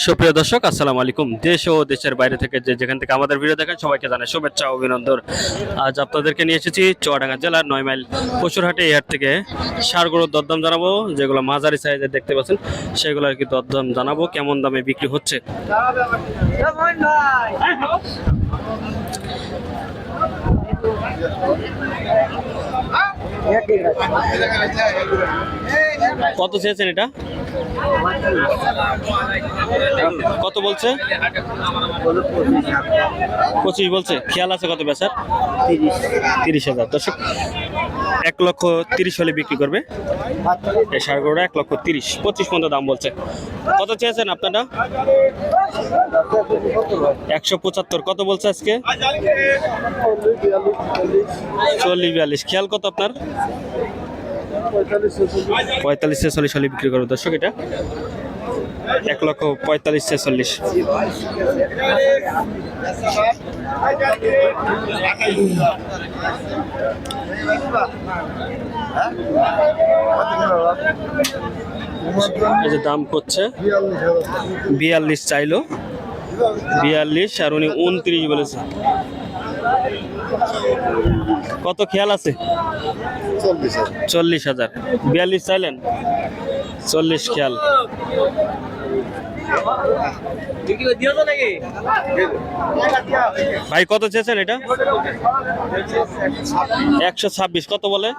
সুপ্রিয় দর্শক, আসসালামু আলাইকুম। দেশ ও দেশের বাইরে থেকে যেখান থেকে আমাদের ভিডিও দেখেন সবাইকে জানাই শুভেচ্ছা ও অভিনন্দন। আজ আপনাদেরকে নিয়ে এসেছি চুয়াডাঙ্গা জেলার 9 মাইল পশুরহাটে। এই হাট থেকে ষাঁড় গরুর দরদাম জানাবো, যেগুলো মাঝারি সাইজের দেখতে পাচ্ছেন সেগুলো আর কি দরদাম জানাবো, কেমন দামে বিক্রি হচ্ছে। কত চেয়েছেন এটা? কত বলছে? 25 বলছে। খেয়াল আছে কত বেচার? 30,000। দর্শক 1,30,000 হলে বিক্রি করবে এই ষাঁড় গরুটা। 1,30,000, 25 পর্যন্ত দাম বলছে। কত চেয়েছেন আপনারা? 175। কত বলছে আজকে? 40-42। খেয়াল কত আপনার? 45-46 হলে বিক্রি করবে দর্শক এটা। 1,45,46। এই যে দাম করছে 42 চাইলো, 42 আর উনি 29 বলেছে। কত খেয়াল আছে? 40,000। 42 চাইলেন, 40 খেয়াল। ভাই কত চেয়েছেন এটা? 126। কত বলে?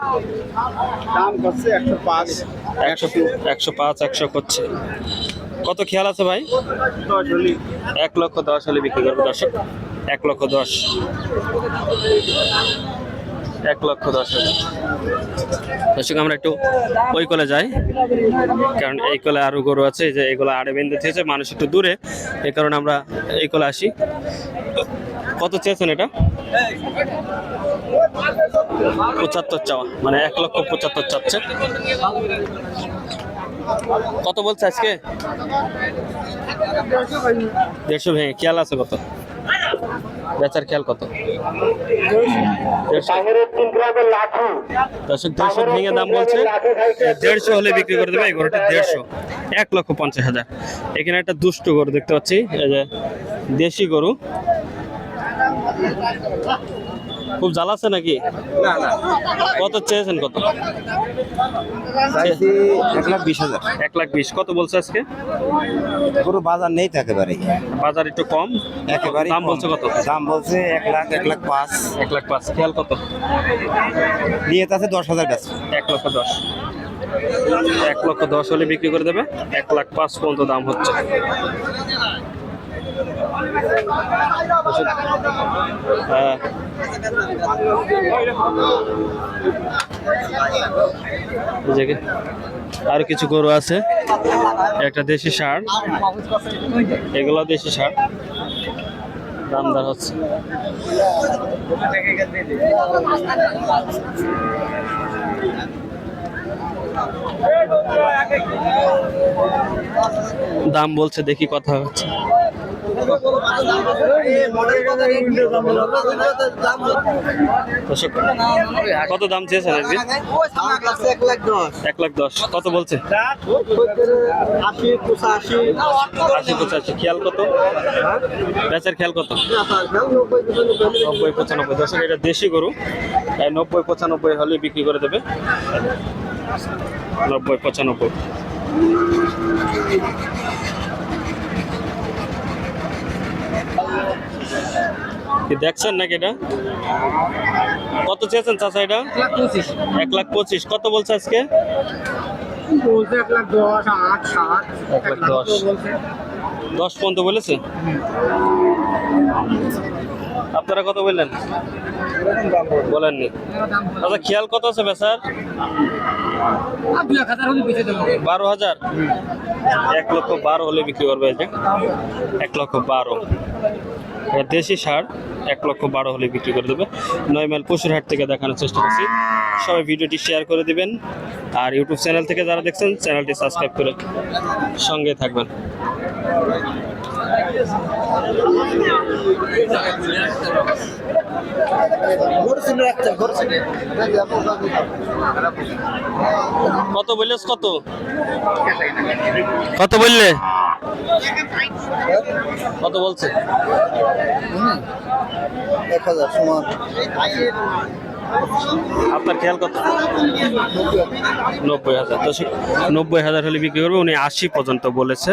105 করছে। কত খেয়াল আছে ভাই? 1,10,000 হলে বিক্রি করবে দর্শক। 1,10,000। 1,10,000। দর্শক আমরা একটু ওই কলে যাই, কারণ এই কলে আরো গরু আছে, যে এগুলো আড়ে বেঁধে দিয়েছে, মানুষ একটু দূরে, এই কারণে আমরা এই কলে আসি। কত চেয়েছেন এটা? 75 চাওয়া, মানে 1,75,000 চাচ্ছে। কত বলছে আজকে? 150 ভেঙে। খেয়াল আছে কত বেচার? খেয়াল কত? 150 ভেঙে দাম বলছে। 150 হলে বিক্রি করে দেবে এই গরুটি। 150, 1,50,000। এখানে একটা দুষ্ট গরু দেখতে পাচ্ছি, এই যে দেশি গরু। খুব জ্বালাচ্ছে নাকি? কত চেয়েছেন? কত? 1,20,000। 1,20,000। কত বলছে আজকে? পুরো বাজার নেই তো একেবারে, বাজার একটু কম একেবারে দাম বলছে। কত দাম বলছে? 1,00,000, 1,05,000। 1,05,000। খেয়াল কত? নিয়ে আছে 10,000 বেচা। 1,10,000। 1,10,000 হলে বিক্রি করে দেবে। 1,05,000 পর্যন্ত দাম হচ্ছে। আর কিছু গরু আছে, একটা দেশি ষাঁড়, এগুলো দেশি ষাঁড়, দামদার হচ্ছে। দাম বলছে, দেখি কথা হচ্ছে। কত দাম চেয়েছেন আজকে? 1,10,000। কত বলছে? 80-85। খেয়াল কত? বেচার খেয়াল কত? 90-95। দর্শক এটা দেশি গরু, 90-95 হলে বিক্রি করে দেবে। 90-95। দেখছেন নাকি এটা? কত চেয়েছেন চাচা এটা? 1,25,000। কত বলছে আজকে? 1,10 পর্যন্ত বলেছে। আপনারা কত বললেন? বলেননি। আচ্ছা খেয়াল কত আছে বেচার? 12,000। 1,12,000 হলে বিক্রি করবে। 1,12,000। দেশি ষাঁড় 1,12,000 হলে বিক্রি করে দেবে। 9 মাইল পশুরহাট থেকে দেখানোর চেষ্টা করছি। সবাই ভিডিওটি শেয়ার করে দিবেন, আর ইউটিউব চ্যানেল থেকে যারা দেখছেন চ্যানেলটি সাবস্ক্রাইব করে সঙ্গে থাকবেন। কত বললে? কত বললে? কত বলছে? 1000 সমান। আপনার খেয়াল কত? 90,000। তো 90,000 হলে বিক্রি করবে। উনি 80 পর্যন্ত বলেছে।